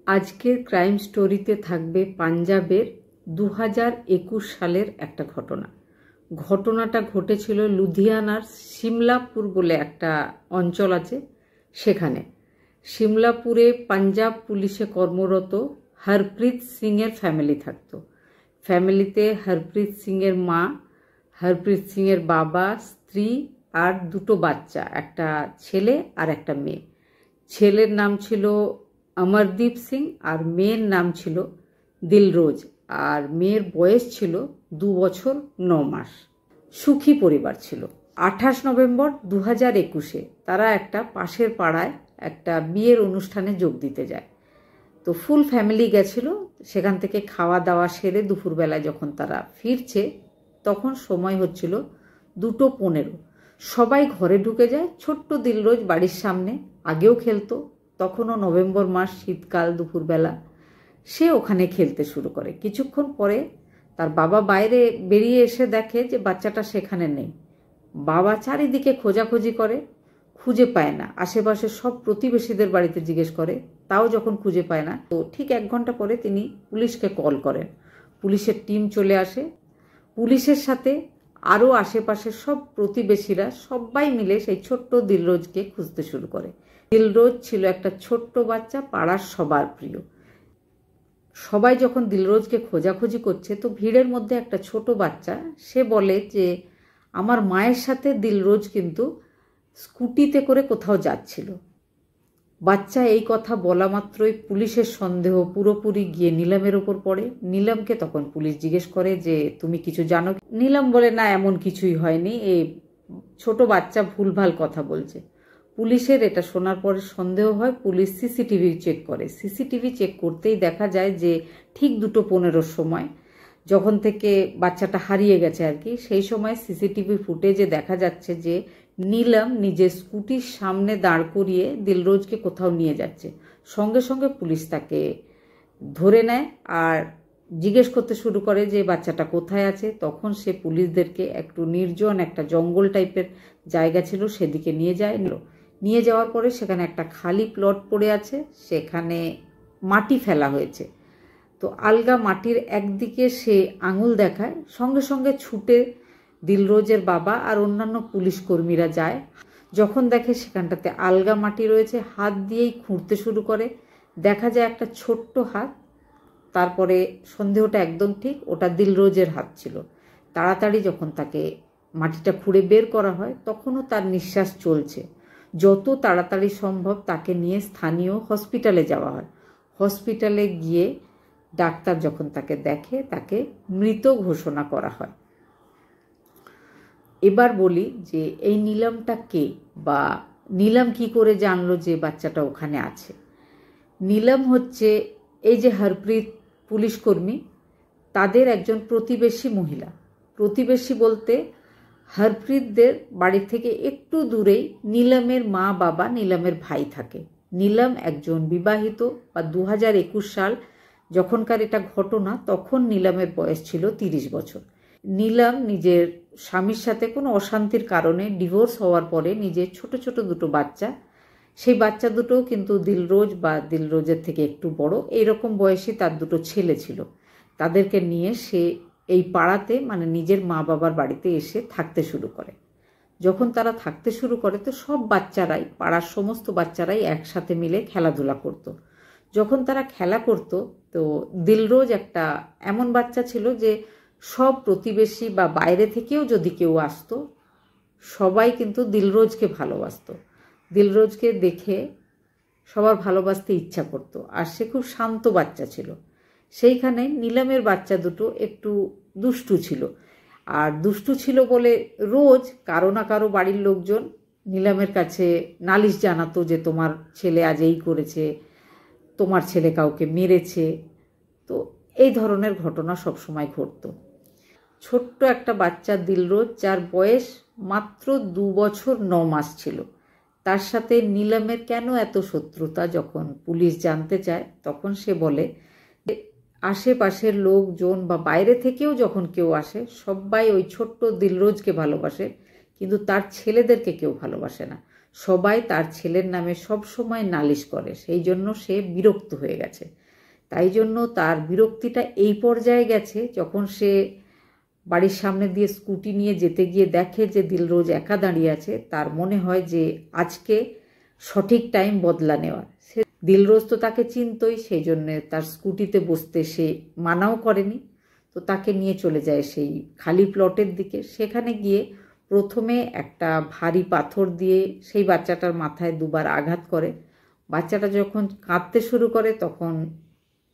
আজকের ক্রাইম স্টোরিতে থাকবে পাঞ্জাবের 2021 সালের একটা ঘটনা। ঘটনাটা ঘটেছিল লুধিয়ানার সিমলাপুর বলে একটা অঞ্চল আছে সেখানে। সিমলাপুরে পাঞ্জাব পুলিশে কর্মরত হরপ্রীত সিংয়ের ফ্যামিলি থাকতো। ফ্যামিলিতে হরপ্রীত সিংয়ের মা, হরপ্রীত সিংয়ের বাবা, স্ত্রী আর দুটো বাচ্চা, একটা ছেলে আর একটা মেয়ে। ছেলের নাম ছিল অমরদীপ সিং আর মেয়ের নাম ছিল দিলরোজ, আর মেয়ের বয়স ছিল 2 বছর 9 মাস। সুখী পরিবার ছিল। 28 নভেম্বর 2021-এ তারা একটা পাশের পাড়ায় একটা বিয়ের অনুষ্ঠানে যোগ দিতে যায়। তো ফুল ফ্যামিলি গেছিল। সেখান থেকে খাওয়া দাওয়া সেরে দুপুরবেলায় যখন তারা ফিরছে তখন সময় হচ্ছিল 2:15। সবাই ঘরে ঢুকে যায়। ছোট্ট দিলরোজ বাড়ির সামনে আগেও খেলতো, তখনও নভেম্বর মাস, শীতকাল, দুপুরবেলা সে ওখানে খেলতে শুরু করে। কিছুক্ষণ পরে তার বাবা বাইরে বেরিয়ে এসে দেখে যে বাচ্চাটা সেখানে নেই। বাবা চারিদিকে খোঁজাখুঁজি করে, খুঁজে পায় না। আশেপাশে সব প্রতিবেশীদের বাড়িতে জিজ্ঞেস করে, তাও যখন খুঁজে পায় না, তো ঠিক 1 ঘন্টা পরে তিনি পুলিশকে কল করেন। পুলিশের টিম চলে আসে। পুলিশের সাথে আরও আশেপাশের সব প্রতিবেশীরা সবাই মিলে সেই ছোট্ট দিলরোজকে খুঁজতে শুরু করে। দিলরোজ ছিল একটা ছোট্ট বাচ্চা, পাড়ার সবার প্রিয়। সবাই যখন দিলরোজকে খোঁজাখুঁজি করছে তো ভিড়ের মধ্যে একটা ছোট বাচ্চা সে বলে যে আমার মায়ের সাথে দিলরোজ কিন্তু স্কুটিতে করে কোথাও যাচ্ছিল। বাচ্চা এই কথা বলা মাত্রই পুলিশের সন্দেহ পুরোপুরি গিয়ে নীলমের ওপর পড়ে। নীলমকে তখন পুলিশ জিজ্ঞেস করে যে তুমি কিছু জানো? নীলম বলে না, এমন কিছুই হয়নি, এই ছোট বাচ্চা ভুলভাল কথা বলছে। পুলিশের এটা শোনার পরে সন্দেহ হয়। পুলিশ সিসিটিভি চেক করে। সিসিটিভি চেক করতেই দেখা যায় যে ঠিক 2:15 সময়, যখন থেকে বাচ্চাটা হারিয়ে গেছে আর কি, সেই সময় সিসিটিভি ফুটেজে দেখা যাচ্ছে যে নীলম নিজের স্কুটির সামনে দাঁড় করিয়ে দিলরোজকে কোথাও নিয়ে যাচ্ছে। সঙ্গে সঙ্গে পুলিশ তাকে ধরে নেয় আর জিজ্ঞেস করতে শুরু করে যে বাচ্চাটা কোথায় আছে। তখন সে পুলিশদেরকে একটু নির্জন একটা জঙ্গল টাইপের জায়গা ছিল সেদিকে নিয়ে যায়। নিয়ে যাওয়ার পরে সেখানে একটা খালি প্লট পড়ে আছে, সেখানে মাটি ফেলা হয়েছে। তো আলগা মাটির একদিকে সে আঙুল দেখায়। সঙ্গে সঙ্গে ছুটে দিলরোজের বাবা আর অন্যান্য পুলিশ কর্মীরা যায়। যখন দেখে সেখানটাতে আলগা মাটি রয়েছে, হাত দিয়েই খুঁড়তে শুরু করে। দেখা যায় একটা ছোট্ট হাত। তারপরে সন্দেহটা একদম ঠিক, ওটা দিলরোজের হাত ছিল। তাড়াতাড়ি যখন তাকে মাটিটা খুঁড়ে বের করা হয় তখনও তার নিঃশ্বাস চলছে। যত তাড়াতাড়ি সম্ভব তাকে নিয়ে স্থানীয় হসপিটালে যাওয়া হয়। হসপিটালে গিয়ে ডাক্তার যখন তাকে দেখে তাকে মৃত ঘোষণা করা হয়। এবার বলি যে এই নীলমটা কে, বা নীলম কি করে জানলো যে বাচ্চাটা ওখানে আছে। নীলম হচ্ছে এই যে হরপ্রীত পুলিশকর্মী, তাদের একজন প্রতিবেশী মহিলা। প্রতিবেশী বলতে হরপ্রীতদের বাড়ি থেকে একটু দূরেই নীলমের মা, বাবা, নীলমের ভাই থাকে। নীলম একজন বিবাহিত, বা 2021 সাল যখনকার এটা ঘটনা তখন নীলমের বয়স ছিল 30 বছর। নীলম নিজের স্বামীর সাথে কোনো অশান্তির কারণে ডিভোর্স হওয়ার পরে নিজের ছোট ছোট দুটো বাচ্চা, সেই বাচ্চা দুটোও কিন্তু দিলরোজ বা দিলরোজের থেকে একটু বড়, এইরকম বয়সী তার দুটো ছেলে ছিল। তাদেরকে নিয়ে সে এই পাড়াতে, মানে নিজের মা বাবার বাড়িতে এসে থাকতে শুরু করে। যখন তারা থাকতে শুরু করে তো সব বাচ্চারাই, পাড়ার সমস্ত বাচ্চারাই একসাথে মিলে খেলাধুলা করত। যখন তারা খেলা করত তো দিলরোজ একটা এমন বাচ্চা ছিল যে সব প্রতিবেশী বা বাইরে থেকেও যদি কেউ আসতো সবাই কিন্তু দিলরোজকে ভালোবাসতো। দিলরোজকে দেখে সবার ভালোবাসতে ইচ্ছা করত। আর সে খুব শান্ত বাচ্চা ছিল। সেইখানে নীলমের বাচ্চা দুটো একটু দুষ্টু ছিল। আর দুষ্টু ছিল বলে রোজ কারো না কারো বাড়ির লোকজন নীলমের কাছে নালিশ জানাতো যে তোমার ছেলে আজ এই করেছে, তোমার ছেলে কাউকে মেরেছে। তো এই ধরনের ঘটনা সবসময় ঘটত। ছোট্ট একটা বাচ্চা দিলরোজ, যার বয়স মাত্র 2 বছর 9 মাস ছিল, তার সাথে নীলমের কেন এত শত্রুতা যখন পুলিশ জানতে চায় তখন সে বলে আশেপাশের লোকজন বা বাইরে থেকেও যখন কেউ আসে সবাই ওই ছোট্ট দিলরোজকে ভালোবাসে, কিন্তু তার ছেলেদেরকে কেউ ভালোবাসে না। সবাই তার ছেলের নামে সব সময় নালিশ করে, সেই জন্য সে বিরক্ত হয়ে গেছে। তাই জন্য তার বিরক্তিটা এই পর্যায়ে গেছে, যখন সে বাড়ির সামনে দিয়ে স্কুটি নিয়ে যেতে গিয়ে দেখে যে দিলরোজ একা দাঁড়িয়ে আছে, তার মনে হয় যে আজকে সঠিক টাইম বদলা নেওয়ার। সে দিলরোজ তো তাকে চিনতই, সেই জন্যে তার স্কুটিতে বসতে সে মানাও করেনি। তো তাকে নিয়ে চলে যায় সেই খালি প্লটের দিকে। সেখানে গিয়ে প্রথমে একটা ভারী পাথর দিয়ে সেই বাচ্চাটার মাথায় দুবার আঘাত করে। বাচ্চাটা যখন কাঁদতে শুরু করে তখন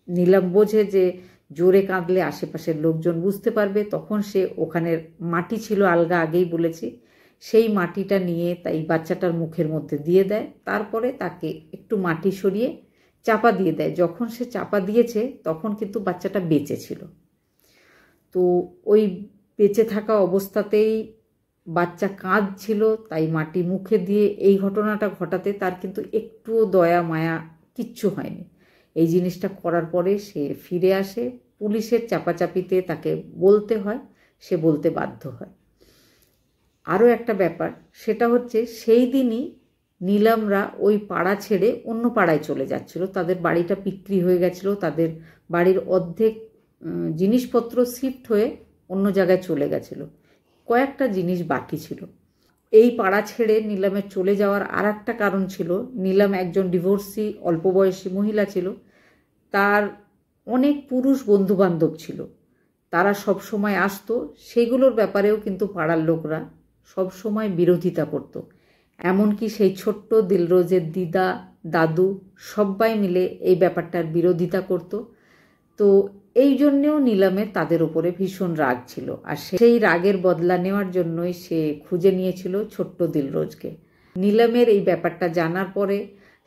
নীলাম বোঝে যে জোরে কাঁদলে আশেপাশের লোকজন বুঝতে পারবে। তখন সে ওখানের মাটি ছিল আলগা, আগেই বলেছি, সেই মাটিটা নিয়ে তাই বাচ্চাটার মুখের মধ্যে দিয়ে দেয়। তারপরে তাকে একটু মাটি সরিয়ে চাপা দিয়ে দেয়। যখন সে চাপা দিয়েছে তখন কিন্তু বাচ্চাটা বেঁচে ছিল। তো ওই বেঁচে থাকা অবস্থাতেই বাচ্চা কাঁদছিল, তাই মাটি মুখে দিয়ে এই ঘটনাটা ঘটাতে তার কিন্তু একটুও দয়া মায়া কিচ্ছু হয়নি। এই জিনিসটা করার পরে সে ফিরে আসে। পুলিশের চাপাচাপিতে তাকে বলতে হয়, সে বলতে বাধ্য হয়। আরও একটা ব্যাপার, সেটা হচ্ছে সেই দিনই নীলামরা ওই পাড়া ছেড়ে অন্য পাড়ায় চলে যাচ্ছিল। তাদের বাড়িটা বিক্রি হয়ে গেছিল, তাদের বাড়ির অর্ধেক জিনিসপত্র শিফট হয়ে অন্য জায়গায় চলে গেছিল, কয়েকটা জিনিস বাকি ছিল। এই পাড়া ছেড়ে নীলামের চলে যাওয়ার আর একটা কারণ ছিল, নীলাম একজন ডিভোর্সি অল্প বয়সী মহিলা ছিল। তার অনেক পুরুষ বন্ধুবান্ধব ছিল, তারা সব সময় আসতো। সেগুলোর ব্যাপারেও কিন্তু পাড়ার লোকরা সব সময় বিরোধিতা করত। এমনকি সেই ছোট্ট দিলরোজের দিদা দাদু সবাই মিলে এই ব্যাপারটার বিরোধিতা করত। তো এই জন্যেও নীলামের তাদের ওপরে ভীষণ রাগ ছিল, আর সেই রাগের বদলা নেওয়ার জন্যই সে খুঁজে নিয়েছিল ছোট্ট দিলরোজকে। নীলামের এই ব্যাপারটা জানার পরে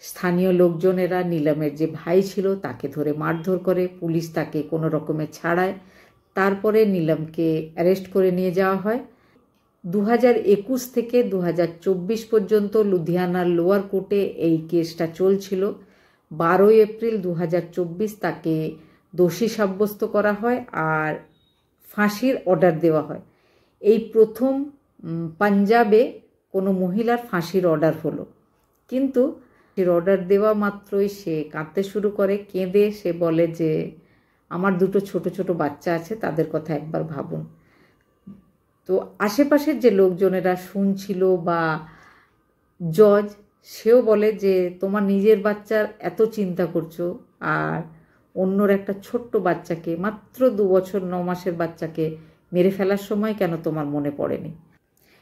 স্থানীয় লোকজনেরা নীলামের যে ভাই ছিল তাকে ধরে মারধর করে, পুলিশ তাকে কোনো রকমে ছাড়ায়। তারপরে নীলামকে অ্যারেস্ট করে নিয়ে যাওয়া হয়। 2021 থেকে 2024 পর্যন্ত লুধিয়ানার লোয়ার কোর্টে এই কেসটা চলছিল। 12 এপ্রিল 2024 তাকে দোষী সাব্যস্ত করা হয় আর ফাঁসির অর্ডার দেওয়া হয়। এই প্রথম পাঞ্জাবে কোনো মহিলার ফাঁসির অর্ডার হলো। কিন্তু অর্ডার দেওয়া মাত্রই সে কাঁদতে শুরু করে। কেঁদে সে বলে যে আমার দুটো ছোট ছোট বাচ্চা আছে, তাদের কথা একবার ভাবুন। তো আশেপাশের যে লোকজনেরা শুনছিল বা জজ, সেও বলে যে তোমার নিজের বাচ্চার এত চিন্তা করছো, আর অন্যর একটা ছোট্ট বাচ্চাকে, মাত্র 2 বছর 9 মাসের বাচ্চাকে মেরে ফেলার সময় কেন তোমার মনে পড়েনি?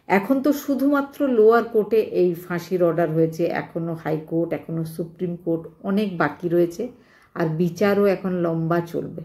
এখন তো শুধুমাত্র লোয়ার কোর্টে এই ফাঁসির অর্ডার হয়েছে, এখনও হাইকোর্ট, এখনও সুপ্রিম কোর্ট অনেক বাকি রয়েছে, আর বিচারও এখন লম্বা চলবে।